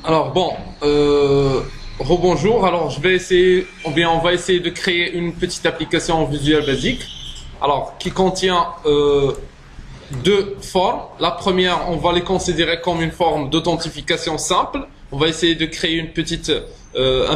Alors bon, rebonjour. Alors je vais essayer, ou bien on va essayer de créer une petite application en Visual Basic. Alors qui contient deux formes. La première, on va les considérer comme une forme d'authentification simple. On va essayer de créer un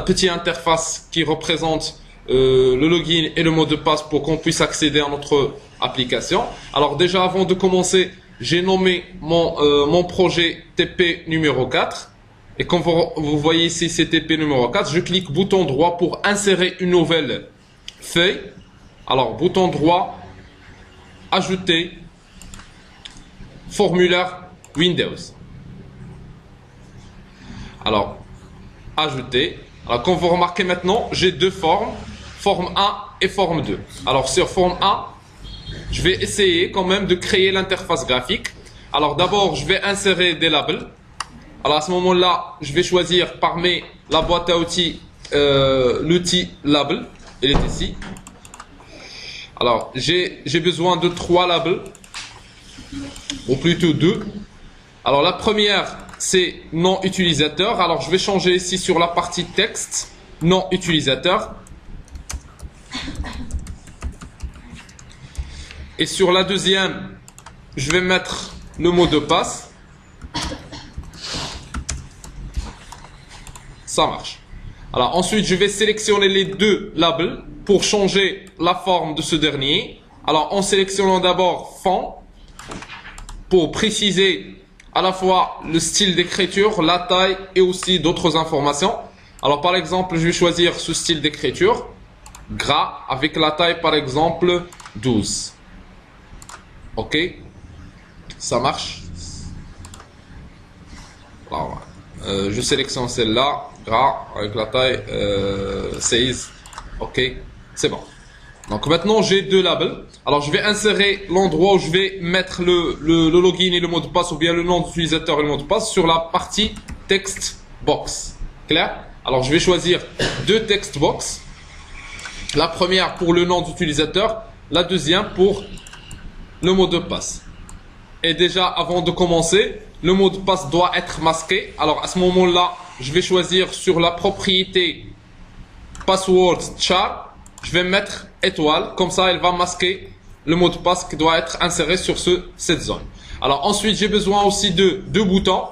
petit interface qui représente le login et le mot de passe pour qu'on puisse accéder à notre application. Alors déjà avant de commencer, j'ai nommé mon projet TP numéro 4. Et comme vous voyez ici, c'est TP numéro 4. Je clique bouton droit pour insérer une nouvelle feuille. Alors bouton droit, ajouter, formulaire Windows. Alors, ajouter. Alors, comme vous remarquez maintenant, j'ai deux formes, forme 1 et forme 2. Alors, sur forme 1, je vais essayer quand même de créer l'interface graphique. Alors, d'abord, je vais insérer des labels. Alors, à ce moment-là, je vais choisir parmi la boîte à outils l'outil label. Il est ici. Alors, j'ai besoin de 3 labels. Ou plutôt 2. Alors la première c'est nom utilisateur. Alors je vais changer ici sur la partie texte nom utilisateur. Et sur la deuxième, je vais mettre le mot de passe. Ça marche. Alors ensuite, je vais sélectionner les deux labels pour changer la forme de ce dernier. Alors en sélectionnant d'abord fond pour préciser à la fois le style d'écriture, la taille et aussi d'autres informations. Alors par exemple, je vais choisir ce style d'écriture, gras, avec la taille par exemple 12. Ok, ça marche. Alors, je sélectionne celle-là, gras, avec la taille 16. Ok, c'est bon. Donc maintenant j'ai deux labels. Alors je vais insérer l'endroit où je vais mettre le login et le mot de passe, ou bien le nom d'utilisateur et le mot de passe, sur la partie text box. Clair? Alors je vais choisir deux text box. La première pour le nom d'utilisateur, la deuxième pour le mot de passe. Et déjà avant de commencer, le mot de passe doit être masqué. Alors à ce moment-là, je vais choisir sur la propriété password char. Je vais mettre étoile, comme ça elle va masquer le mot de passe qui doit être inséré sur cette zone. Alors ensuite j'ai besoin aussi de deux boutons.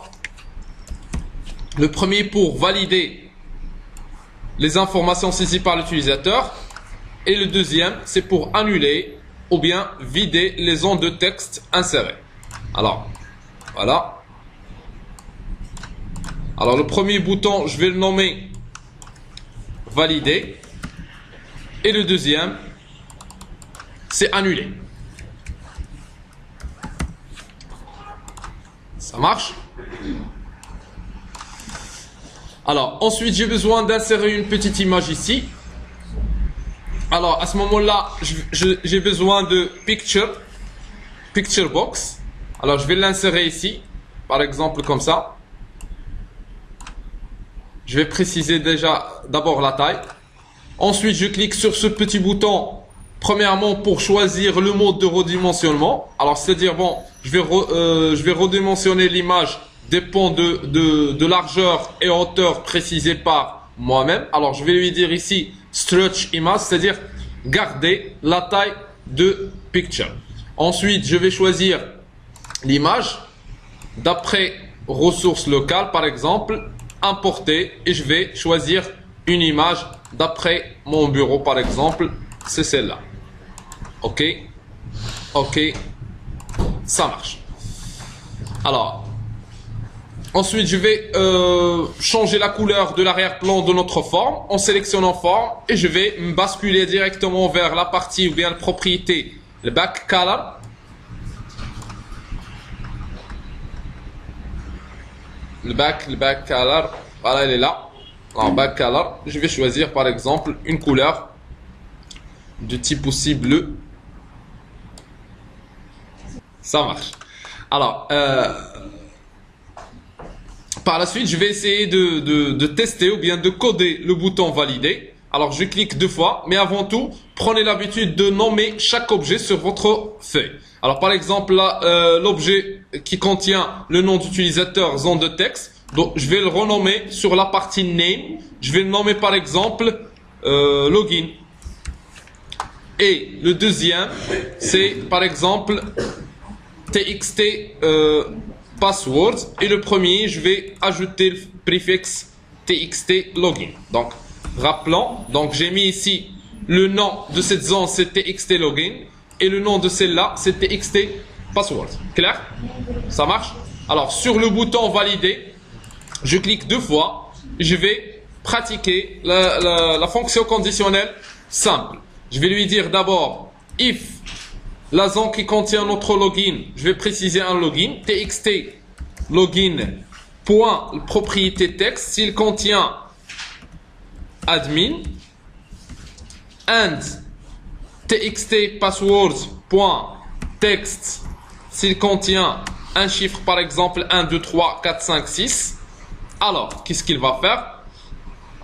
Le premier pour valider les informations saisies par l'utilisateur. Et le deuxième c'est pour annuler ou bien vider les zones de texte insérées. Alors voilà. Alors le premier bouton je vais le nommer valider. Et le deuxième, c'est annuler. Ça marche? Alors, ensuite, j'ai besoin d'insérer une petite image ici. Alors, à ce moment-là, j'ai besoin de picture box. Alors, je vais l'insérer ici, par exemple comme ça. Je vais préciser déjà d'abord la taille. Ensuite, je clique sur ce petit bouton, premièrement pour choisir le mode de redimensionnement. Alors, c'est-à-dire, bon, je vais redimensionner l'image, dépend de largeur et hauteur précisée par moi-même. Alors, je vais lui dire ici, stretch image, c'est-à-dire garder la taille de picture. Ensuite, je vais choisir l'image d'après ressources locales, par exemple, importer, et je vais choisir une image d'après mon bureau, par exemple, c'est celle-là. Ok, ok, ça marche. Alors, ensuite, je vais changer la couleur de l'arrière-plan de notre forme en sélectionnant forme, et je vais me basculer directement vers la partie ou bien la propriété, le back color. Le back color, voilà, elle est là. En back color, je vais choisir par exemple une couleur de type aussi bleu. Ça marche. Alors, par la suite, je vais essayer de tester ou bien de coder le bouton valider. Alors, je clique 2 fois, mais avant tout, prenez l'habitude de nommer chaque objet sur votre feuille. Alors, par exemple, là, l'objet qui contient le nom d'utilisateur, zone de texte, Donc, je vais le renommer sur la partie name. Je vais le nommer par exemple login. Et le deuxième, c'est par exemple txt password. Et le premier, je vais ajouter le préfixe txt login. Donc, rappelons, donc j'ai mis ici le nom de cette zone, c'est txt login. Et le nom de celle-là, c'est txt password. Clair? Ça marche? Alors, sur le bouton valider, je clique 2 fois. Je vais pratiquer la fonction conditionnelle simple. Je vais lui dire d'abord if la zone qui contient notre login, je vais préciser un login, txt login point propriété texte s'il contient admin and txt password point text s'il contient un chiffre par exemple 1 2 3 4 5 6. Alors qu'est-ce qu'il va faire?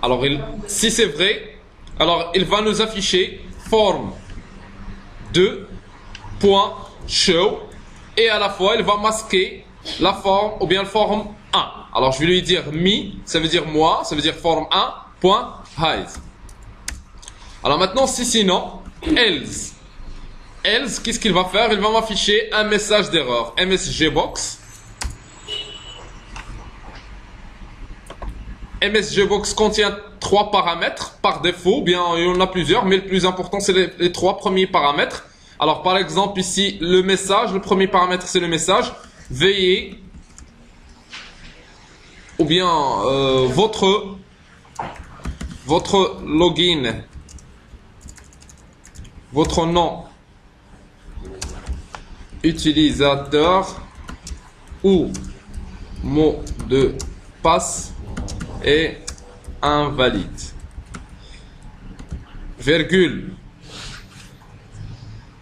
Alors si c'est vrai, alors il va nous afficher form 2 point show et à la fois il va masquer la forme ou bien le form 1. Alors je vais lui dire me, ça veut dire moi, ça veut dire form 1 point hide. Alors maintenant si sinon else qu'est-ce qu'il va faire? Il va m'afficher un message d'erreur msgbox. MSGbox contient 3 paramètres par défaut, bien il y en a plusieurs, mais le plus important c'est les 3 premiers paramètres. Alors par exemple ici le message, le premier paramètre c'est le message. Veuillez ou bien votre login, votre nom utilisateur ou mot de passe est invalide. Virgule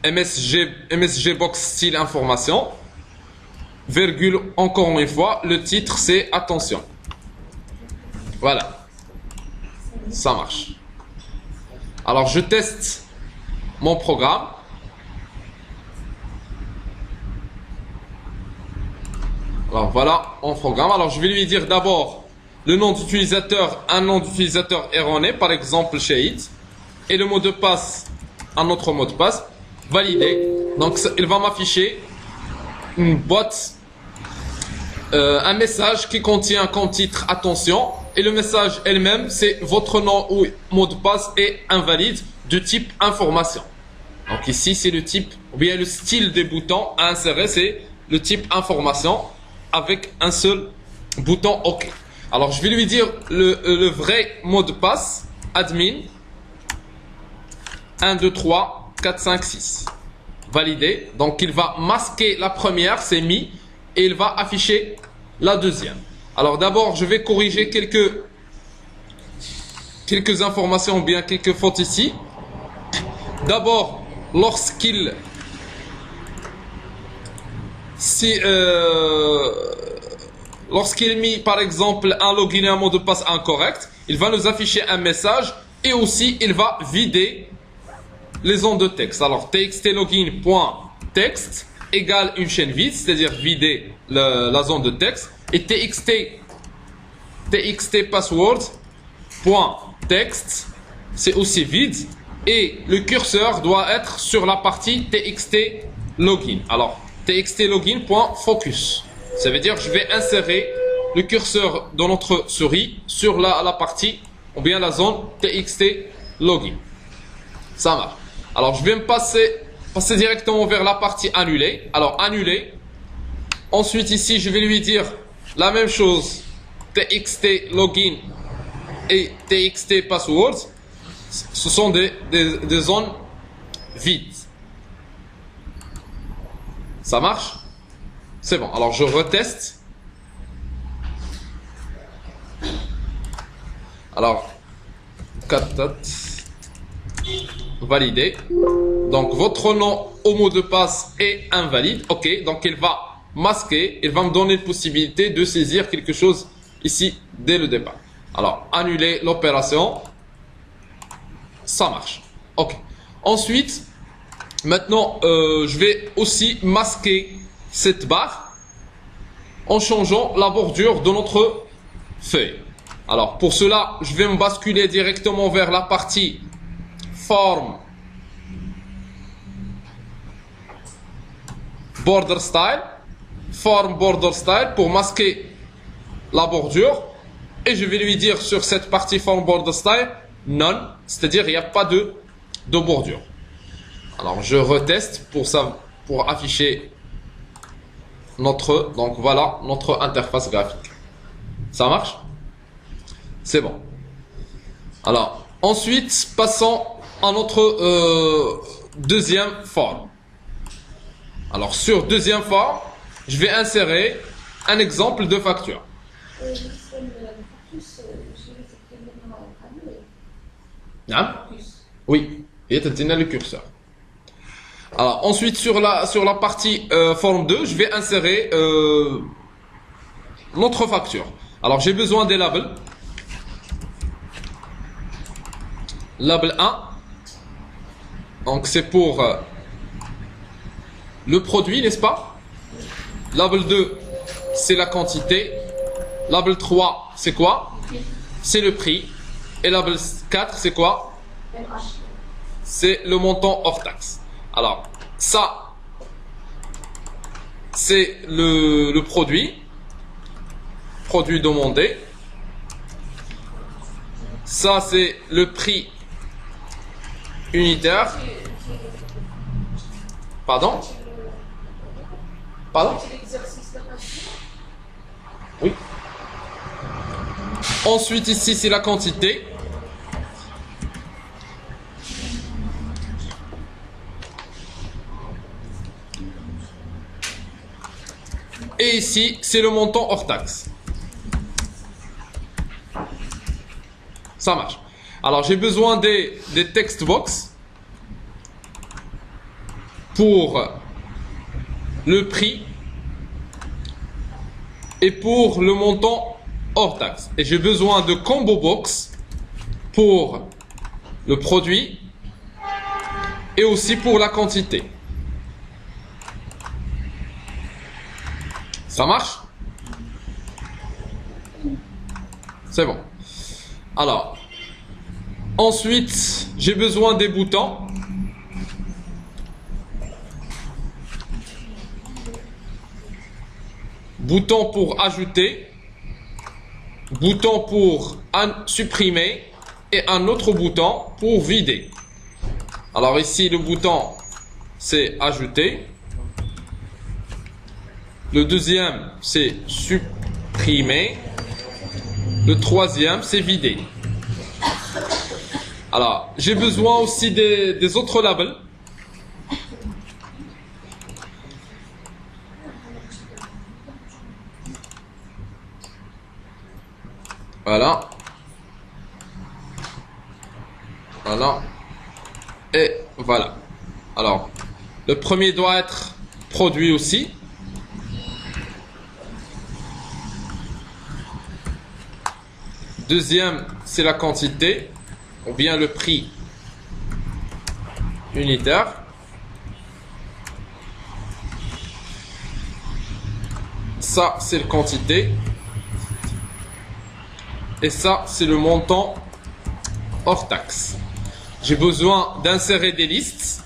MSGbox style information. Virgule encore une fois. Le titre c'est attention. Voilà. Ça marche. Alors je teste mon programme. Alors voilà mon programme. Alors je vais lui dire d'abord le nom d'utilisateur, un nom d'utilisateur erroné, par exemple Shahid, et le mot de passe, un autre mot de passe, validé. Donc il va m'afficher une boîte, un message qui contient comme titre attention, et le message elle-même c'est votre nom ou mot de passe est invalide de type information. Donc ici c'est le type, ou bien le style des boutons à insérer, c'est le type information avec un seul bouton OK. Alors je vais lui dire le vrai mot de passe, admin 1 2 3 4 5 6. Validé. Donc il va masquer la première, c'est mis, et il va afficher la deuxième. Alors d'abord je vais corriger quelques informations ou bien quelques fautes ici. D'abord lorsqu'il lorsqu'il met par exemple un login et un mot de passe incorrect, il va nous afficher un message et aussi il va vider les zones de texte. Alors txtlogin.text égale une chaîne vide, c'est-à-dire vider la zone de texte, et txtpassword.text c'est aussi vide, et le curseur doit être sur la partie txtlogin. Alors txtlogin.focus, ça veut dire que je vais insérer le curseur de notre souris sur la partie ou bien la zone txtlogin. Ça marche. Alors je vais me passer directement vers la partie annulée. Alors annuler. Ensuite ici je vais lui dire la même chose. txtlogin et txtpassword. Ce sont des zones vides. Ça marche? C'est bon. Alors je reteste. Alors validé. Donc votre nom au mot de passe est invalide. Ok. Donc il va masquer. Il va me donner la possibilité de saisir quelque chose ici dès le départ. Alors annuler l'opération. Ça marche. Ok. Ensuite, maintenant, je vais aussi masquer cette barre en changeant la bordure de notre feuille. Alors pour cela, je vais me basculer directement vers la partie forme border style, forme border style pour masquer la bordure, et je vais lui dire sur cette partie forme border style none, c'est-à-dire il n'y a pas de bordure. Alors je reteste pour afficher donc voilà notre interface graphique. Ça marche? C'est bon. Alors ensuite passons à notre deuxième forme. Alors sur deuxième forme, je vais insérer un exemple de facture. Oui, et le curseur. Alors ensuite sur la partie forme 2, je vais insérer notre facture. Alors j'ai besoin des labels. Label 1, donc c'est pour le produit, n'est-ce pas? Label 2, c'est la quantité. Label 3, c'est quoi? C'est le prix. Et label 4, c'est quoi? C'est le montant hors taxe. Alors, ça, c'est le produit demandé. Ça, c'est le prix unitaire. Pardon? Pardon? Oui. Ensuite, ici, c'est la quantité. Et ici, c'est le montant hors taxe. Ça marche. Alors, j'ai besoin des text box pour le prix et pour le montant hors taxe. Et j'ai besoin de combo box pour le produit et aussi pour la quantité. Ça marche? C'est bon. Alors, ensuite, j'ai besoin des boutons. Bouton pour ajouter, bouton pour supprimer et un autre bouton pour vider. Alors ici, le bouton, c'est ajouter. Le deuxième, c'est supprimer. Le troisième, c'est vider. Alors, j'ai besoin aussi des autres labels. Voilà. Voilà. Et voilà. Alors, le premier doit être produit aussi. Deuxième, c'est la quantité, ou bien le prix unitaire. Ça, c'est la quantité. Et ça, c'est le montant hors taxe. J'ai besoin d'insérer des listes.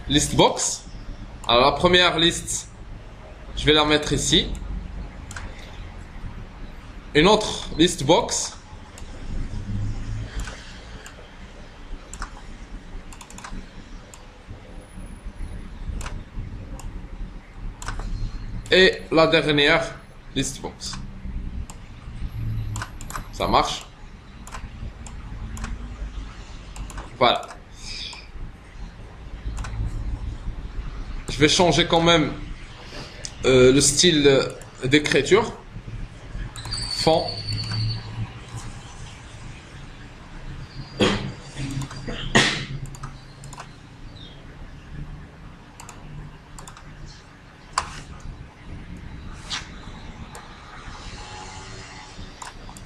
List box. Alors, la première liste, je vais la mettre ici. Une autre list box. Et la dernière list box. Ça marche? Voilà. Je vais changer quand même le style d'écriture. Fond.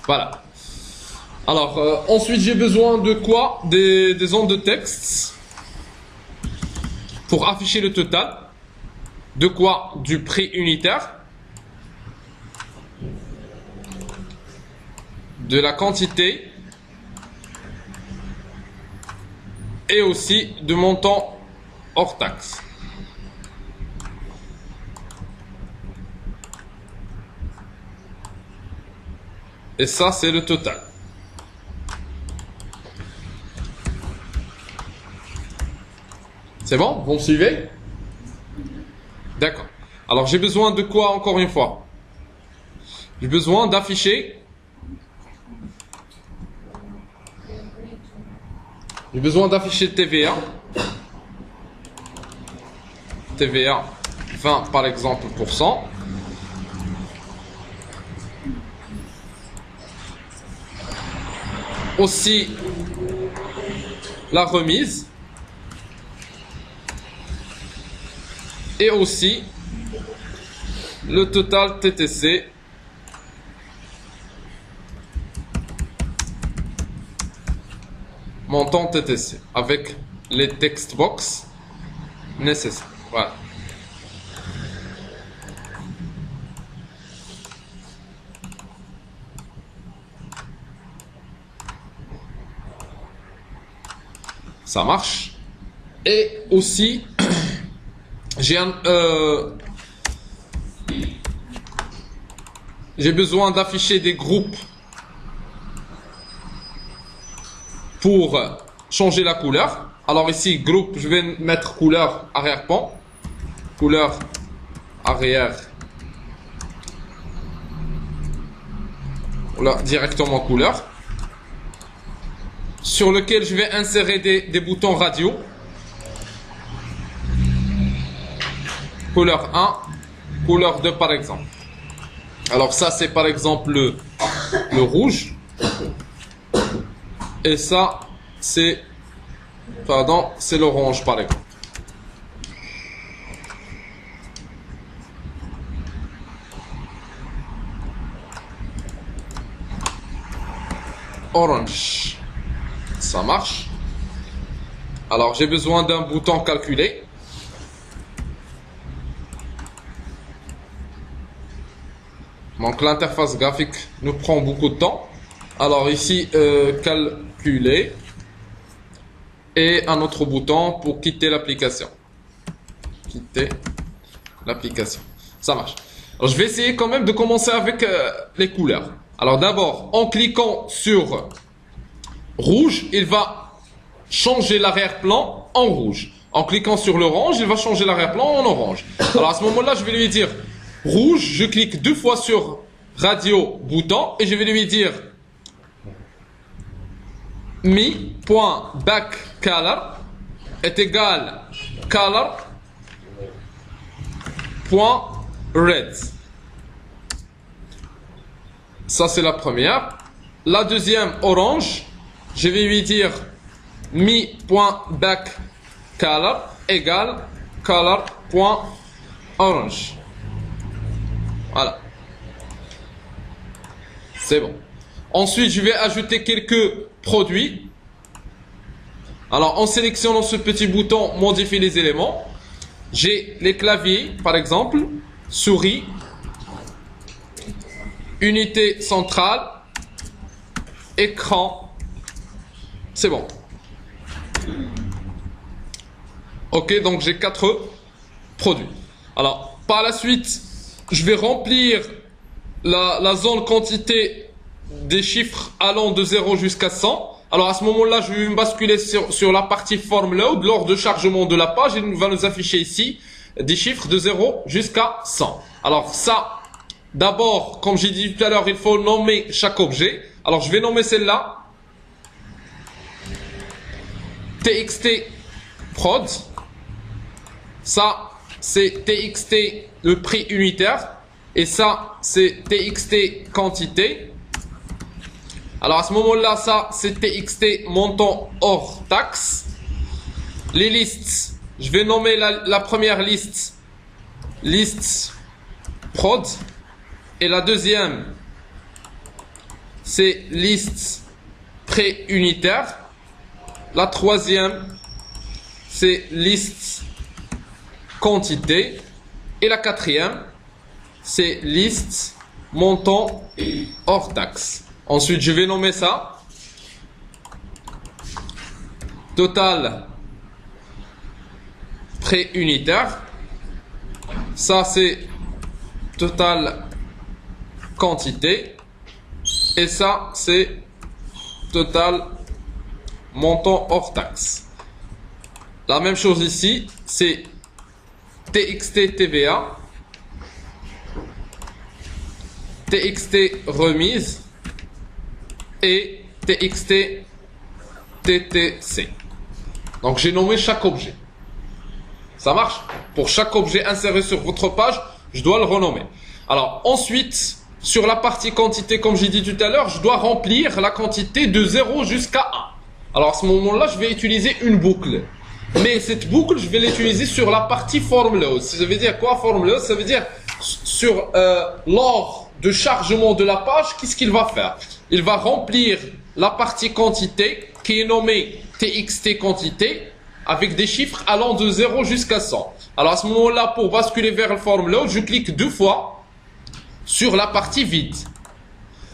Voilà. Alors, ensuite, j'ai besoin de quoi? Des ondes de texte pour afficher le total. De quoi? Du prix unitaire. de la quantité et aussi du montant hors taxe. Et ça, c'est le total. C'est bon? Vous me suivez? D'accord. Alors, j'ai besoin de quoi encore une fois? J'ai besoin d'afficher. J'ai besoin d'afficher TVA. TVA 20 par exemple %. Aussi la remise. Et aussi le total TTC montant TTC avec les text box nécessaires. Voilà. Ça marche. Et aussi j'ai besoin d'afficher des groupes pour changer la couleur. Alors ici, groupe, je vais mettre couleur arrière-plan. Couleur arrière. Voilà, directement couleur. Sur lequel je vais insérer des boutons radio. Couleur 1, couleur 2 par exemple. Alors ça c'est par exemple le rouge. Et ça c'est l'orange par exemple. Orange. Ça marche. Alors j'ai besoin d'un bouton calculer. Donc l'interface graphique nous prend beaucoup de temps. Alors ici, calculer. Et un autre bouton pour quitter l'application. Quitter l'application. Ça marche. Alors je vais essayer quand même de commencer avec les couleurs. Alors d'abord, en cliquant sur rouge, il va changer l'arrière-plan en rouge. En cliquant sur l'orange, il va changer l'arrière-plan en orange. Alors à ce moment-là, je vais lui dire rouge, je clique 2 fois sur radio bouton et je vais lui dire mi.backcolor est égal color.red. Ça c'est la première. La deuxième orange, je vais lui dire mi.backcolor égale color.orange. Voilà. C'est bon. Ensuite, je vais ajouter quelques produits. Alors, en sélectionnant ce petit bouton, modifier les éléments. J'ai les claviers, par exemple, souris, unité centrale, écran. C'est bon. Ok, donc j'ai 4 produits. Alors, par la suite, je vais remplir la zone quantité des chiffres allant de 0 jusqu'à 100. Alors à ce moment-là, je vais me basculer sur la partie form load. Lors de chargement de la page, il va nous afficher ici des chiffres de 0 jusqu'à 100. Alors ça, d'abord, comme j'ai dit tout à l'heure, il faut nommer chaque objet. Alors je vais nommer celle-là TXT prod. Ça, c'est TXT le prix unitaire. Et ça, c'est TXT quantité. Alors à ce moment-là, ça, c'est TXT montant hors taxe. Les listes, je vais nommer la première liste, liste prod. Et la deuxième, c'est liste prix unitaire. La troisième, c'est liste quantité. Et la quatrième, c'est liste montant hors taxe. Ensuite, je vais nommer ça total pré-unitaire. Ça, c'est total quantité. Et ça, c'est total montant hors taxe. La même chose ici, c'est TXT TVA, TXT remise et TXT TTC. Donc j'ai nommé chaque objet. Ça marche? Pour chaque objet inséré sur votre page, je dois le renommer. Alors ensuite, sur la partie quantité, comme j'ai dit tout à l'heure, je dois remplir la quantité de 0 jusqu'à 1. Alors à ce moment-là, je vais utiliser une boucle. Mais cette boucle, je vais l'utiliser sur la partie form load. Ça veut dire quoi, form load? Ça veut dire sur lors de chargement de la page, qu'est-ce qu'il va faire? Il va remplir la partie quantité qui est nommée TXT quantité avec des chiffres allant de 0 jusqu'à 100. Alors à ce moment-là, pour basculer vers le form load, je clique 2 fois sur la partie vide.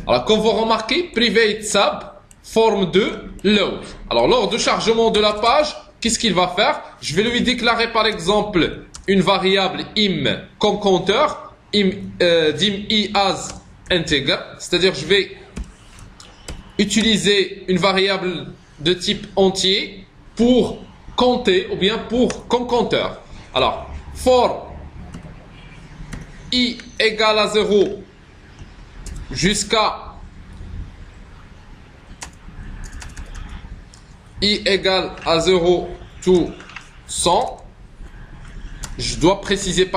Alors comme vous remarquez, private sub form 2 load. Alors lors de chargement de la page, qu'est-ce qu'il va faire? Je vais lui déclarer par exemple une variable im comme compteur, dim I as integer, c'est-à-dire je vais utiliser une variable de type entier pour compter ou bien pour comme compteur. Alors, for I égale à 0 jusqu'à I égale à 0 to 100. Je dois préciser,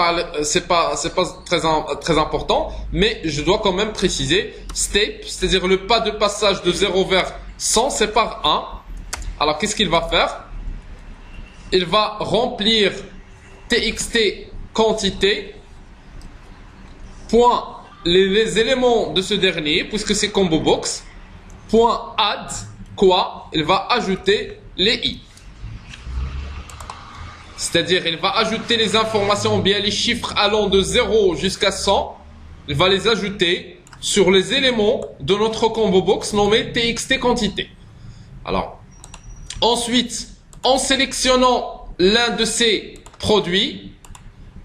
c'est pas très important, mais je dois quand même préciser step, c'est-à-dire le pas de passage de 0 vers 100, c'est par 1. Alors qu'est-ce qu'il va faire? Il va remplir txt quantité, point les éléments de ce dernier, puisque c'est combo box, point add, quoi? Il va ajouter les i. C'est-à-dire, il va ajouter les informations, ou bien les chiffres allant de 0 jusqu'à 100. Il va les ajouter sur les éléments de notre combo box nommé TXT quantité. Alors, ensuite, en sélectionnant l'un de ces produits,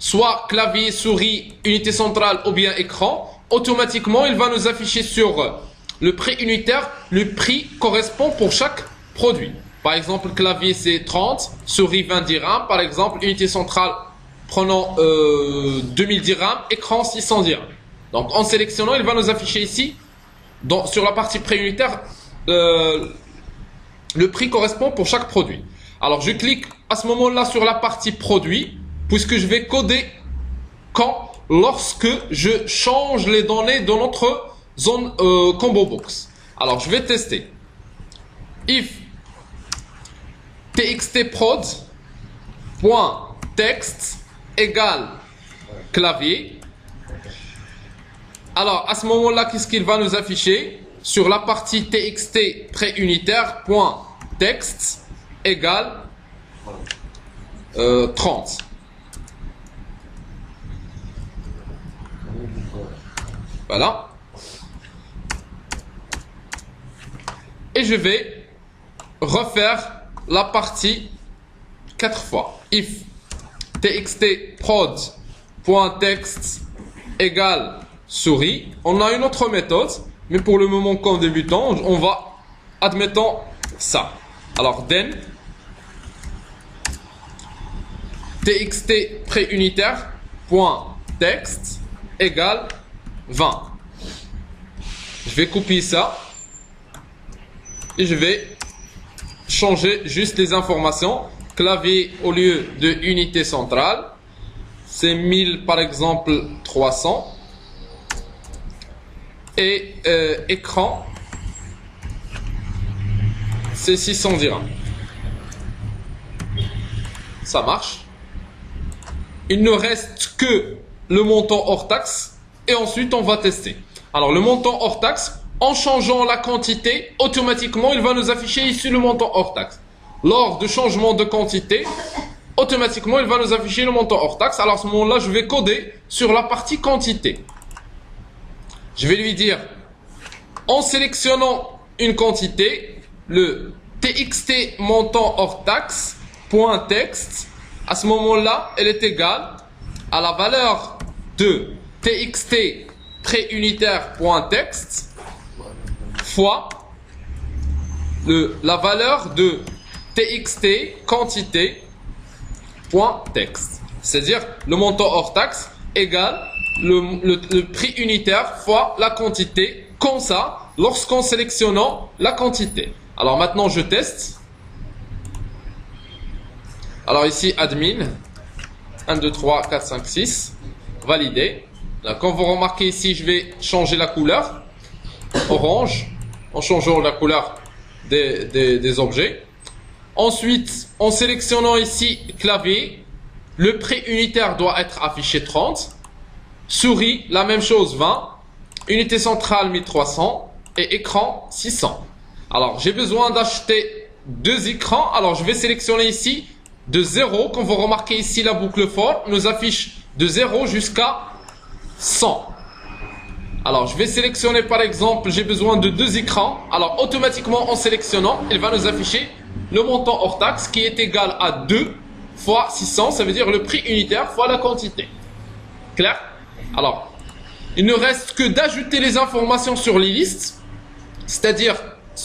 soit clavier, souris, unité centrale ou bien écran, automatiquement, il va nous afficher sur le prix unitaire, le prix correspond pour chaque produit. Par exemple, clavier c'est 30, souris 20 dirhams. Par exemple, unité centrale prenant 2000 dirhams, écran 600 dirhams. Donc en sélectionnant, il va nous afficher ici, sur la partie préunitaire, le prix correspond pour chaque produit. Alors je clique à ce moment-là sur la partie produit, puisque je vais coder lorsque je change les données de notre zone combo box. Alors je vais tester. If txtprod.text égale clavier. Alors à ce moment-là, qu'est-ce qu'il va nous afficher? Sur la partie txt préunitaire, .text égale 30. Voilà. Et je vais refaire la partie 4 fois. If txtprod.text égale souris. On a une autre méthode, mais pour le moment, comme débutant, on va, admettons ça. Alors, then, txt préunitaire.text égale 20. Je vais copier ça et je vais changer juste les informations. Clavier au lieu de unité centrale, c'est 1000 par exemple 300. Et écran, c'est 600 dirhams. Ça marche. Il ne reste que le montant hors taxe et ensuite on va tester. Alors le montant hors taxe, en changeant la quantité, automatiquement il va nous afficher ici le montant hors taxe. Lors de changement de quantité, automatiquement il va nous afficher le montant hors taxe. Alors à ce moment-là, je vais coder sur la partie quantité. Je vais lui dire En sélectionnant une quantité, le txt montant hors taxe, point texte, à ce moment-là, elle est égale à la valeur de txt trait unitaire point texte fois la valeur de txt quantité point texte. C'est-à-dire le montant hors taxe égale le prix unitaire fois la quantité, comme ça, lorsqu'on sélectionnant la quantité. Alors maintenant je teste. Alors ici admin 1, 2, 3, 4, 5, 6 validé. Là, quand vous remarquez ici, je vais changer la couleur orange en changeant la couleur des objets. Ensuite, en sélectionnant ici clavier, le prix unitaire doit être affiché 30. Souris, la même chose 20. Unité centrale 1300 et écran 600. Alors, j'ai besoin d'acheter 2 écrans. Alors, je vais sélectionner ici de 0. Quand vous remarquez ici, la boucle for nous affiche de 0 jusqu'à 100. Alors, je vais sélectionner par exemple, j'ai besoin de 2 écrans. Alors, automatiquement, en sélectionnant, il va nous afficher le montant hors taxe qui est égal à 2 fois 600. Ça veut dire le prix unitaire fois la quantité. Clair? Alors, il ne reste que d'ajouter les informations sur les listes. C'est-à-dire,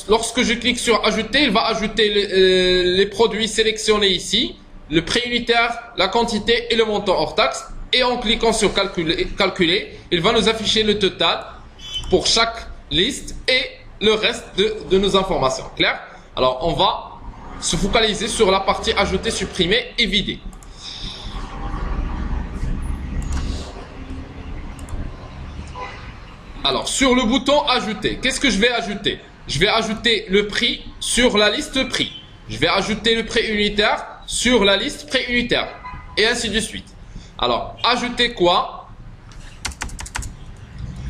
lorsque je clique sur ajouter, il va ajouter les produits sélectionnés ici, le prix unitaire, la quantité et le montant hors taxe. Et en cliquant sur calculer, il va nous afficher le total pour chaque liste et le reste de nos informations. Clair? Alors, on va se focaliser sur la partie ajouter, supprimer et vider. Alors, sur le bouton ajouter, qu'est-ce que je vais ajouter? Je vais ajouter le prix sur la liste prix. Je vais ajouter le prix unitaire sur la liste prix unitaire. Et ainsi de suite. Alors, ajouter quoi?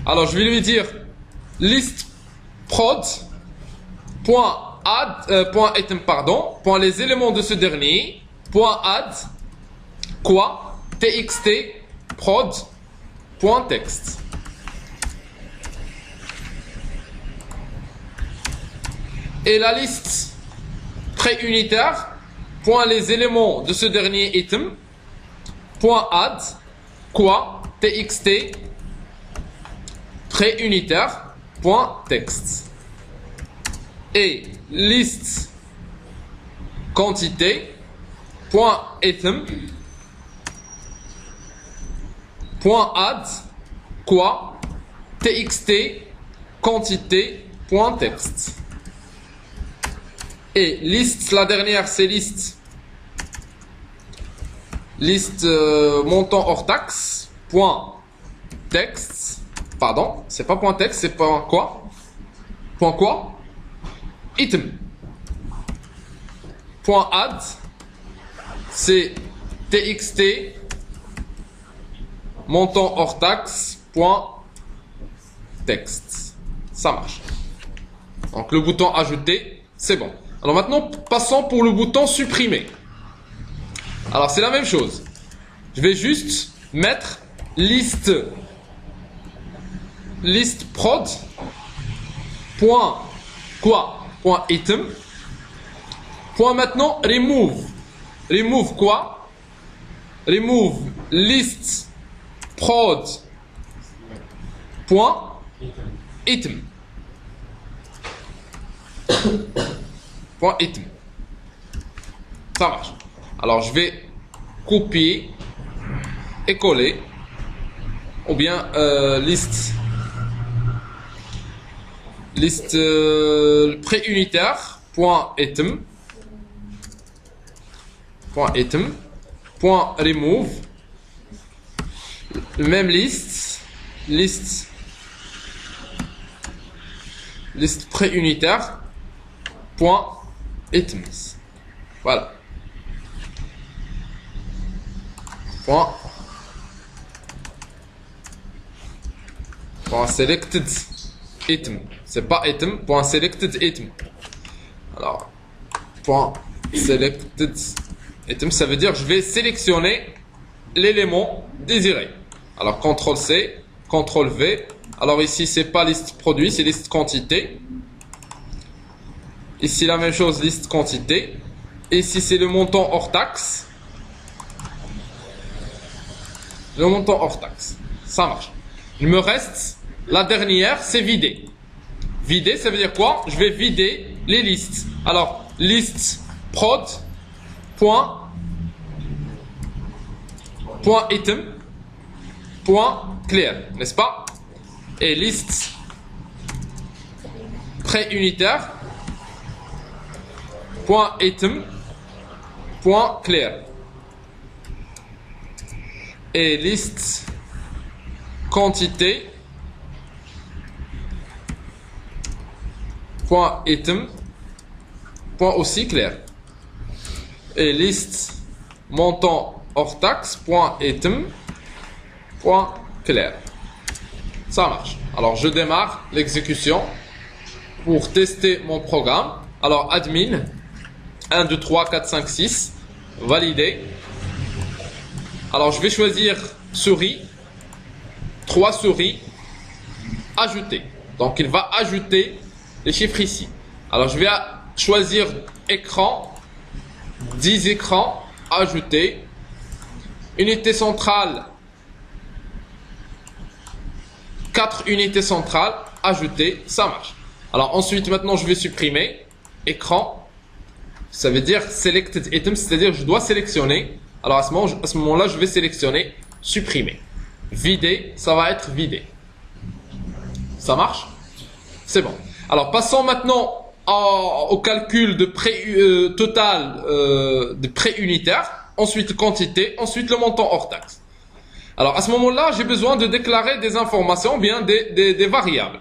Alors, je vais lui dire list prod point add point item pardon point les éléments de ce dernier point add quoi txt prod point text. Et la liste pré-unitaire point les éléments de ce dernier item point add quoi txt pré-unitaire point text. Et liste quantité point item point add quoi txt quantité point text. Et liste, la dernière c'est liste montant hors taxe point texte, pardon, c'est pas point texte, c'est point quoi item point add, c'est txt montant hors taxe point texte. Ça marche. Donc le bouton ajouter, c'est bon. Alors maintenant, passons pour le bouton supprimer. Alors c'est la même chose. Je vais juste mettre liste prod point quoi point item point maintenant remove quoi remove list prod point item point item. Ça marche. Alors je vais copier et coller ou bien liste pré-unitaire point item point remove même liste pré-unitaire point items. Voilà. Point selected item. C'est pas item. Point selected item. Alors, point selected item, ça veut dire je vais sélectionner l'élément désiré. Alors, CTRL C, CTRL V Alors ici, c'est pas liste produit, c'est liste quantité. Ici, la même chose, liste quantité. Et ici, c'est le montant hors taxe. Le montant hors taxe. Ça marche. Il me reste, la dernière, c'est vider. Vider, ça veut dire quoi? Je vais vider les listes. Alors, liste prod, point item, point clear, n'est-ce pas? Et liste pré-unitaire, point item, point clear. Et liste quantité, point item, point aussi clair. Et liste montant hors taxe, point item, point clair. Ça marche. Alors je démarre l'exécution pour tester mon programme. Alors admin 1, 2, 3, 4, 5, 6 valider. Alors je vais choisir souris, 3 souris, ajouter. Donc il va ajouter les chiffres ici. Alors je vais choisir écran, 10 écrans, ajouter. Unité centrale, 4 unités centrales, ajouter, ça marche. Alors ensuite maintenant je vais supprimer écran, ça veut dire selected item, c'est-à-dire je dois sélectionner. Alors à ce moment-là je vais sélectionner supprimer. Vider, ça va être vidé. Ça marche? C'est bon. Alors passons maintenant au calcul de total de pré-unitaire, ensuite quantité, ensuite le montant hors taxe. Alors à ce moment-là, j'ai besoin de déclarer des informations, bien des variables.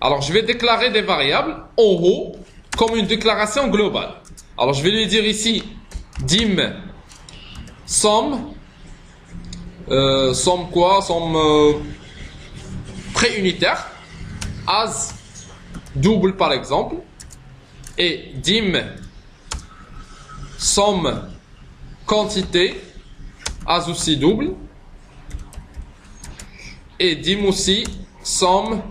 Alors je vais déclarer des variables en haut comme une déclaration globale. Alors je vais lui dire ici dim somme, somme quoi? Somme pré-unitaire, as double par exemple, et dim somme quantité, as aussi double, et dim aussi somme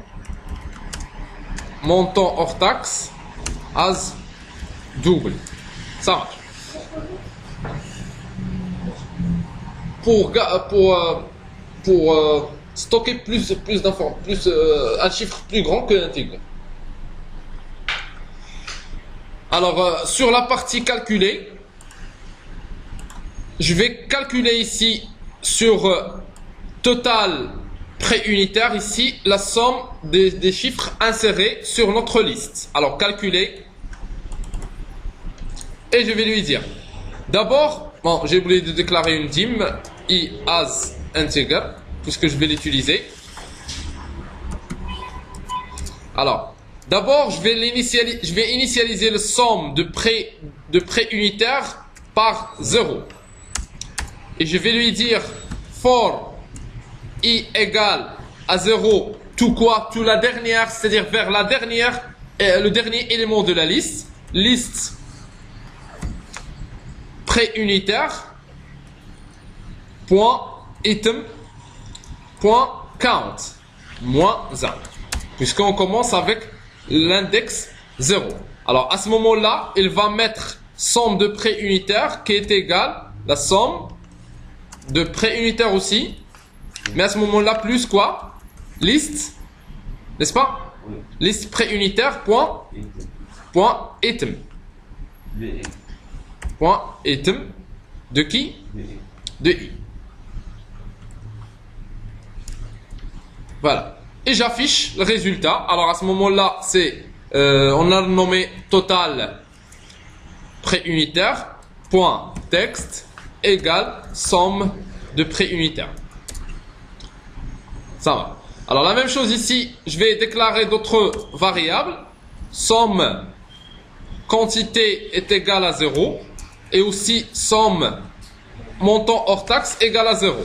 montant hors taxe, as double. Ça marche. Pour stocker plus d'informations, un chiffre plus grand que l'intégré. Alors sur la partie calculée, je vais calculer ici sur total pré-unitaire ici la somme des chiffres insérés sur notre liste. Alors calculer, et je vais lui dire d'abord, bon, j'ai oublié de déclarer une dim i as integer puisque je vais l'utiliser. Alors d'abord je vais initialiser la somme de pré-unitaire par 0 et je vais lui dire for i égale à 0 tout quoi, tout la dernière, c'est-à-dire vers la dernière, le dernier élément de la liste, liste pré-unitaire point item point count moins 1 puisqu'on commence avec l'index 0. Alors à ce moment-là, il va mettre somme de pré-unitaire qui est égale la somme de pré-unitaire aussi, mais à ce moment-là plus quoi? Liste, n'est-ce pas? Oui. Liste pré-unitaire point item. Point item de qui? De i. Voilà. Et j'affiche le résultat. Alors à ce moment-là, on a nommé total pré-unitaire point texte égale somme de pré-unitaire. Ça va. Alors la même chose ici, je vais déclarer d'autres variables. Somme quantité est égale à 0 et aussi somme montant hors taxe égale à 0.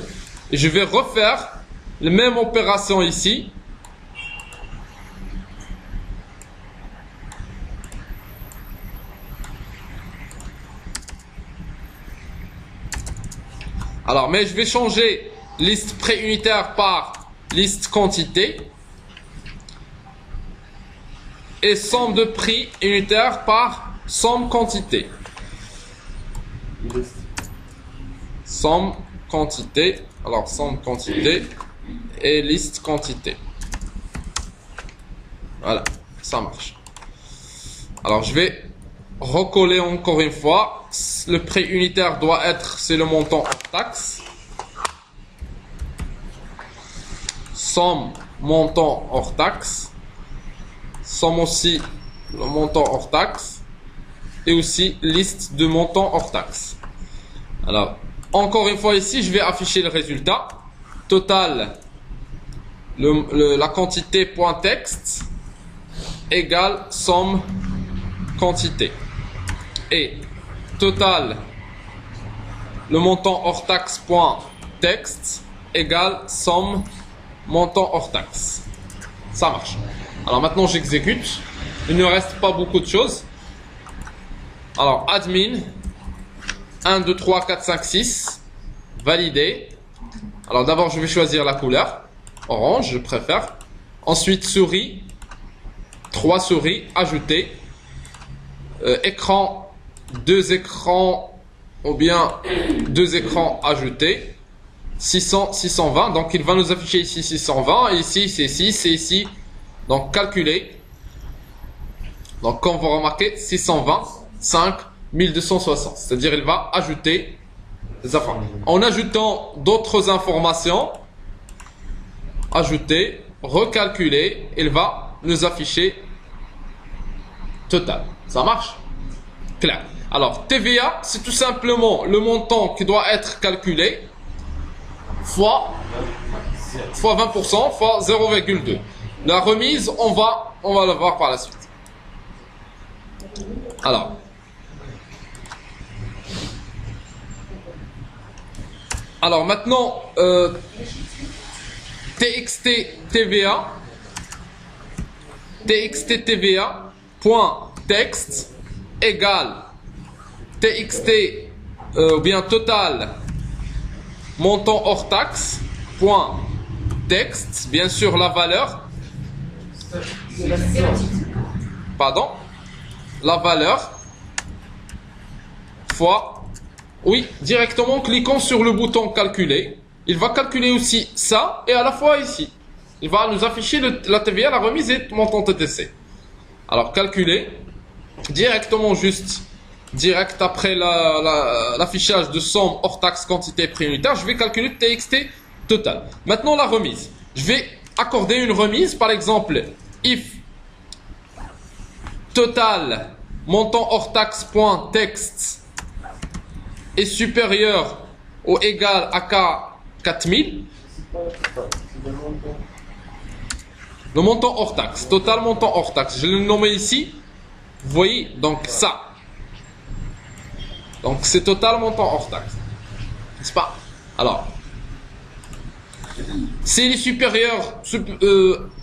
Et je vais refaire la même opération ici. Alors, mais je vais changer liste pré-unitaire par liste quantité. et somme de prix unitaire par somme quantité. Somme quantité. Alors, somme quantité et liste quantité. Voilà, ça marche. Alors, je vais recoller encore une fois. Le prix unitaire doit être, c'est le montant hors taxe. Somme montant hors taxe. Somme aussi le montant hors taxe. Et aussi liste de montants hors taxe. Alors, encore une fois ici, je vais afficher le résultat. Total, la quantité point texte égale somme quantité. Et total, le montant hors taxe point texte égale somme montant hors taxe. Ça marche. Alors maintenant j'exécute. Il ne reste pas beaucoup de choses. Alors admin 1, 2, 3, 4, 5, 6 validé. Alors d'abord je vais choisir la couleur orange, je préfère. Ensuite souris, 3 souris ajouter. Écran, 2 écrans ou bien 2 écrans ajoutés. 600, 620, donc il va nous afficher ici 620, ici c'est 6 et ici, donc calculer. Donc comme vous remarquez, 620, 5, 1260, c'est-à-dire il va ajouter des informations. En ajoutant d'autres informations, ajouter, recalculer, il va nous afficher total. Ça marche? Clair. Alors TVA, c'est tout simplement le montant qui doit être calculé fois 20% fois 0,2. La remise, on va la voir par la suite. Alors maintenant, TXT TVA point texte égale TXT ou bien total montant hors taxe point texte, bien sûr la valeur, la valeur fois, oui, directement en cliquant sur le bouton calculer, il va calculer aussi ça et à la fois ici il va nous afficher la TVA, la remise et le montant TTC. Alors calculer directement, juste direct après l'affichage de somme hors taxe quantité prix unitaire, je vais calculer TXT total. Maintenant la remise, je vais accorder une remise, par exemple if total montant hors taxe point texte est supérieur ou égal à K4000, le montant hors taxe, total montant hors taxe, je l'ai nommé ici, vous voyez, donc ça. Donc c'est total montant hors taxe, n'est-ce pas? Alors, s'il est supérieur,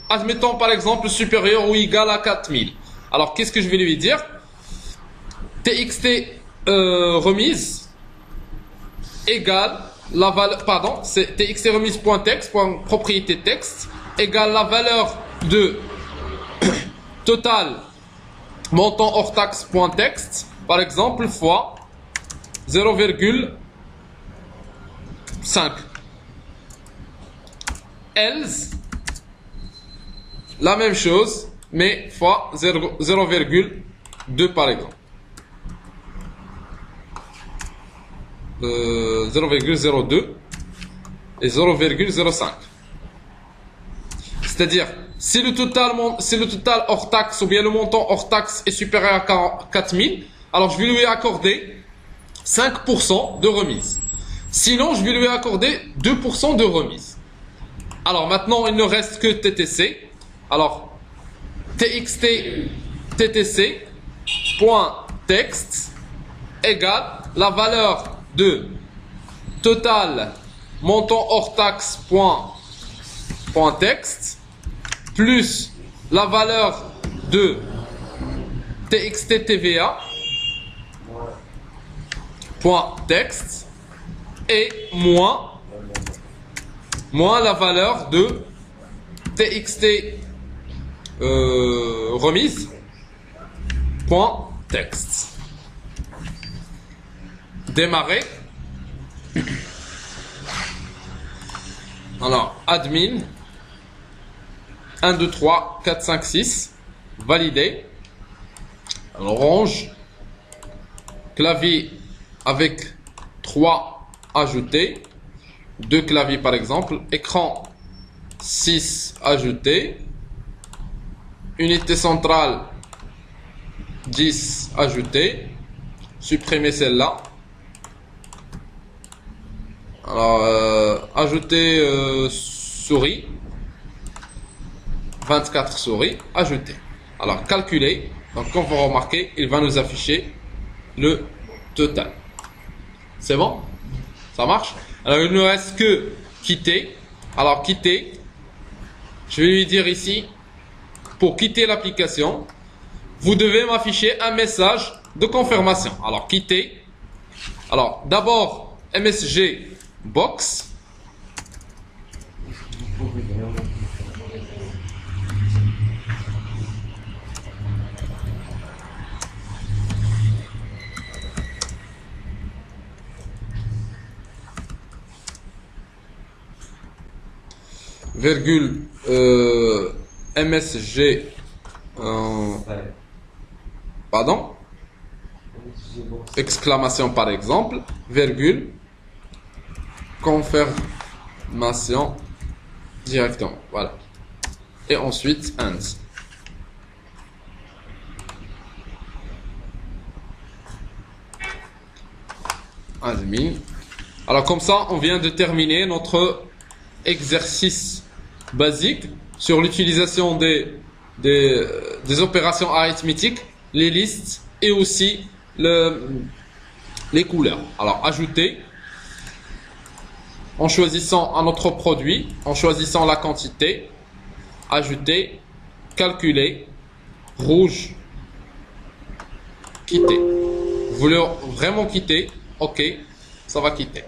admettons par exemple supérieur ou égal à 4000, alors qu'est-ce que je vais lui dire? TXT remise égale la valeur, pardon, c'est TXT remise point texte, point propriété texte, égale la valeur de total montant hors taxe point texte, par exemple, fois 0,5. Else, la même chose, mais fois 0,2 par exemple. 0,02 et 0,05. C'est-à-dire, si le total hors taxe ou bien le montant hors taxe est supérieur à 4000, alors je vais lui accorder 5% de remise. Sinon, je vais lui accorder 2% de remise. Alors maintenant, il ne reste que TTC. Alors, TXT TTC point texte égale la valeur de total montant hors taxe point texte plus la valeur de TXT TVA point texte et moins la valeur de TXT remise. Point texte. Démarrer. Alors, admin. 1, 2, 3, 4, 5, 6. Valider. Alors, range. Clavier avec 3 ajoutés. 2 claviers par exemple. Écran 6 ajouté. Unité centrale 10 ajouté. Supprimer celle-là. Alors, ajouter souris. 24 souris. Ajouter. Alors, calculer. Donc, comme vous remarquez, il va nous afficher le total. C'est bon? Ça marche? Alors, il ne reste que quitter. Alors, quitter. Je vais lui dire ici, pour quitter l'application, vous devez m'afficher un message de confirmation. Alors, quitter. Alors, d'abord, MSG Box. Virgule MSG pardon, exclamation par exemple, virgule confirmation directement, voilà, et ensuite end. Admin. Alors comme ça on vient de terminer notre exercice basique sur l'utilisation des opérations arithmétiques, les listes et aussi les couleurs. Alors, ajouter en choisissant un autre produit, en choisissant la quantité, ajouter, calculer, rouge, quitter. Vous voulez vraiment quitter? Ok, ça va quitter.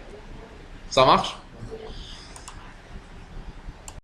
Ça marche?